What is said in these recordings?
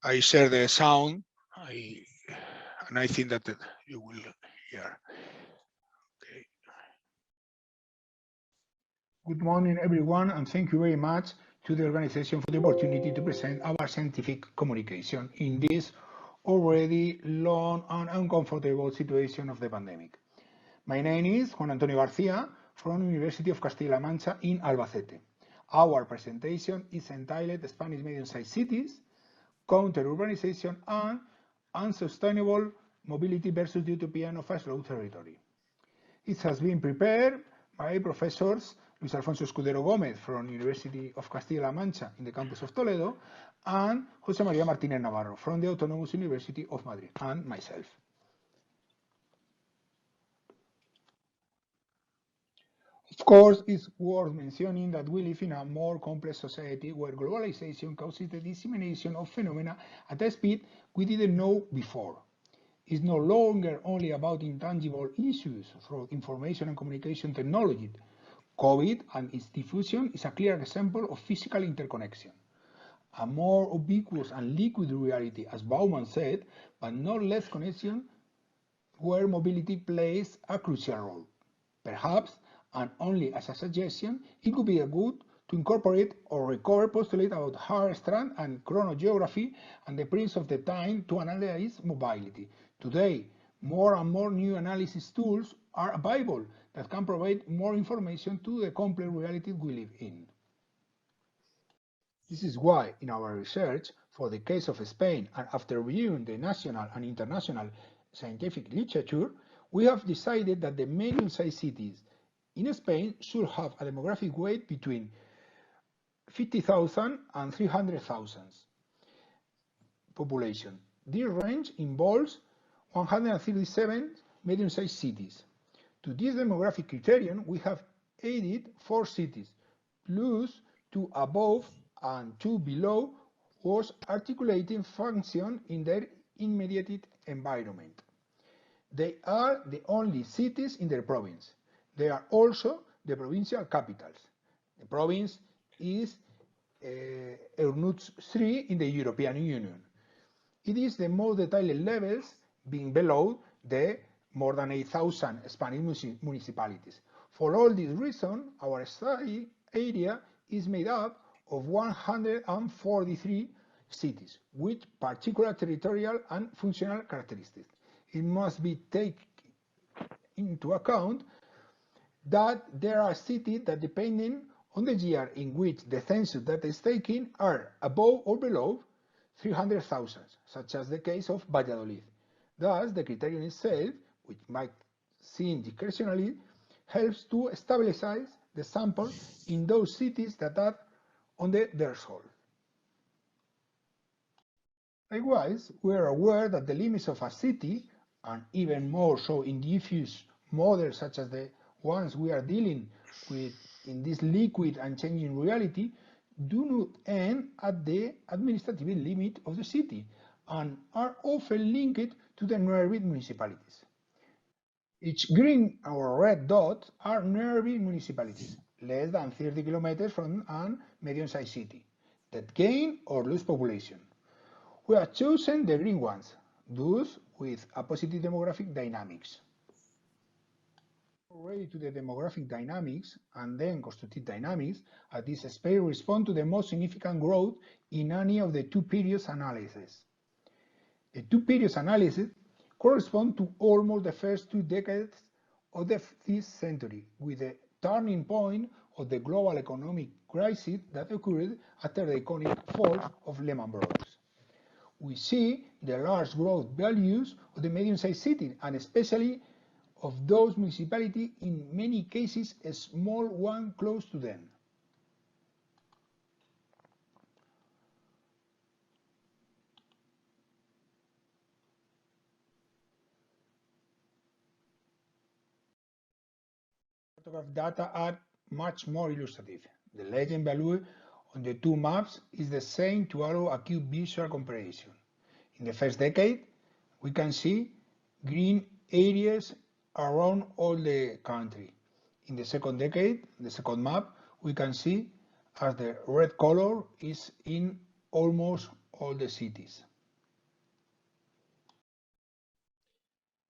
I share the sound, and I think that you will hear. Okay. Good morning, everyone, and thank you very much to the organization for the opportunity to present our scientific communication in this already long and uncomfortable situation of the pandemic. My name is Juan Antonio García from University of Castilla-La Mancha in Albacete. Our presentation is entitled Spanish Medium-Sized Cities, Counter-Urbanization and Unsustainable Mobility versus the Utopia of a Slow Territory. It has been prepared by professors Luis Alfonso Escudero Gómez from University of Castilla-La Mancha in the campus of Toledo and José María Martínez Navarro from the Autonomous University of Madrid, and myself. Of course, it's worth mentioning that we live in a more complex society where globalization causes the dissemination of phenomena at a speed we didn't know before. It's no longer only about intangible issues through information and communication technology. COVID and its diffusion is a clear example of physical interconnection. A more ubiquitous and liquid reality, as Bauman said, but not less connection where mobility plays a crucial role. Perhaps, and only as a suggestion, it could be good to incorporate or recover postulate about hard strand and chronogeography and the prints of the time to analyze mobility. Today, more and more new analysis tools are available that can provide more information to the complex reality we live in. This is why, in our research, for the case of Spain, and after reviewing the national and international scientific literature, we have decided that the medium-sized cities in Spain should have a demographic weight between 50,000 and 300,000 population. This range involves 137 medium-sized cities. To this demographic criterion, we have added 4 cities, plus 2 above and 2 below was articulating function in their immediate environment. They are the only cities in their province. They are also the provincial capitals. The province is EURNUTS 3 in the European Union. It is the most detailed levels being below the more than 8,000 Spanish municipalities. For all these reasons, our study area is made up of 143 cities with particular territorial and functional characteristics. It must be taken into account that there are cities that, depending on the year in which the census data is taken, are above or below 300,000, such as the case of Valladolid. Thus, the criterion itself, which might seem discretionary, helps to stabilize the sample in those cities that are on the threshold. Likewise, we are aware that the limits of a city, and even more so in diffuse models such as the ones we are dealing with in this liquid and changing reality, do not end at the administrative limit of the city and are often linked to the nearby municipalities. Each green or red dot are nearby municipalities, less than 30 kilometers from a medium-sized city, that gain or lose population. We have chosen the green ones, those with a positive demographic dynamics. Already to the demographic dynamics and then constructive dynamics, at this space respond to the most significant growth in any of the 2 periods analysis. The 2 periods analysis correspond to almost the first 2 decades of this century, with the turning point of the global economic crisis that occurred after the iconic fall of Lehman Brothers. We see the large growth values of the medium-sized cities, and especially of those municipalities, in many cases a small one close to them. Cartograph data are much more illustrative. The legend value on the 2 maps is the same to allow acute visual comparison. In the first decade, we can see green areas around all the country. In the second decade, the second map, we can see as the red color is in almost all the cities.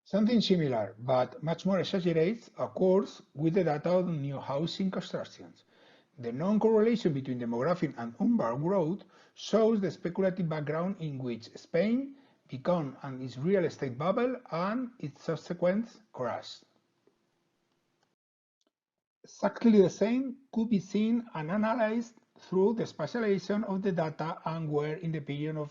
Something similar, but much more exaggerated, occurs with the data on new housing constructions. The non-correlation between demographic and urban growth shows the speculative background in which Spain became its real estate bubble and its subsequent crash. Exactly the same could be seen and analyzed through the spatialization of the data, and where in the period of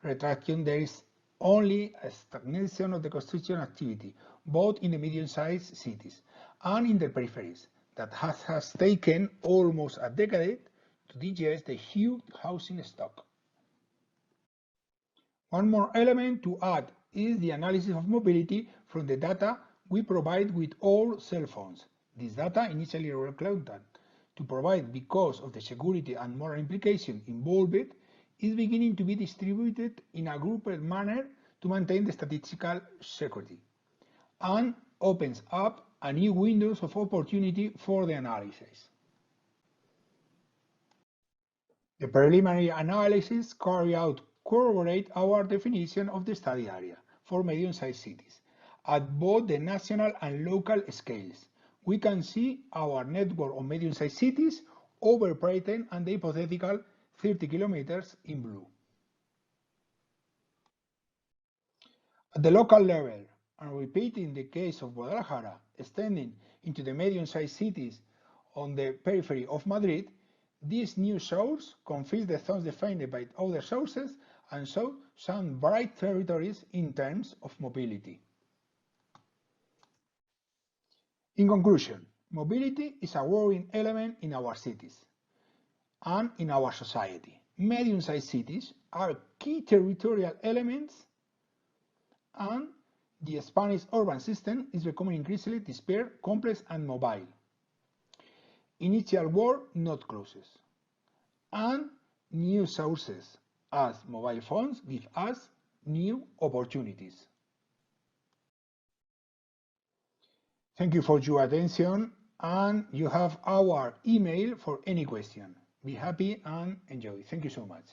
retraction there is only a stagnation of the construction activity, both in the medium-sized cities and in the peripheries, that has taken almost a decade to digest the huge housing stock. One more element to add is the analysis of mobility from the data we provide with all cell phones. This data, initially reluctant to provide because of the security and moral implications involved, is beginning to be distributed in a grouped manner to maintain the statistical security, and opens up a new window of opportunity for the analysis. The preliminary analysis carried out corroborate our definition of the study area for medium-sized cities at both the national and local scales. We can see our network of medium-sized cities over Britain and the hypothetical 30 kilometers in blue. At the local level, and repeating the case of Guadalajara, extending into the medium-sized cities on the periphery of Madrid, this new source confirms the thoughts defined by other sources and shows some bright territories in terms of mobility. In conclusion, mobility is a worrying element in our cities and in our society. Medium-sized cities are key territorial elements, and the Spanish urban system is becoming increasingly dispersed, complex, and mobile. Initial work not closes, and new sources as mobile phones give us new opportunities. Thank you for your attention, and you have our email for any question. Be happy and enjoy. Thank you so much.